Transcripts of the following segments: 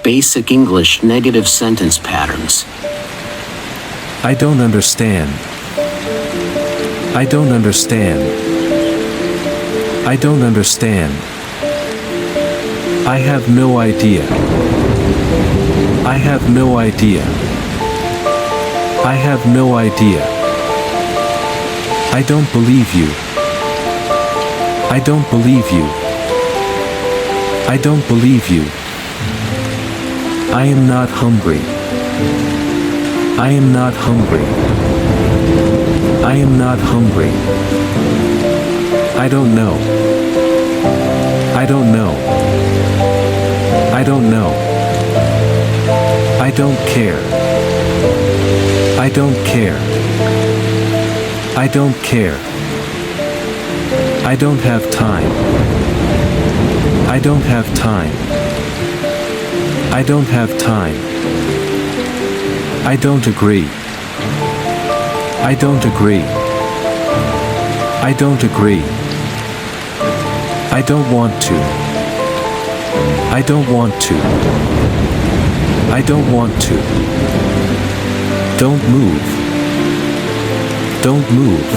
basic English negative sentence patterns. I don't understand. I don't understand. I don't understand. I have no idea. I have no idea. I have no idea. I don't believe you. I don't believe you. I don't believe you. I am not hungry. I am not hungry. I am not hungry. I don't know. I don't know. I don't know. I don't care. I don't care. I don't care. I don't have time. I don't have time. I don't have time. I don't agree. I don't agree. I don't agree. I don't want to. I don't want to. I don't want to. Don't move. Don't move.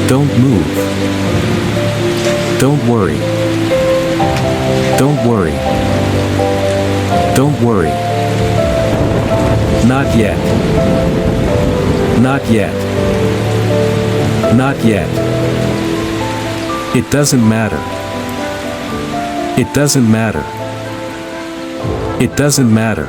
Don't move. Don't worry. Don't worry. Don't worry. Not yet. Not yet. Not yet. It doesn't matter. It doesn't matter. It doesn't matter.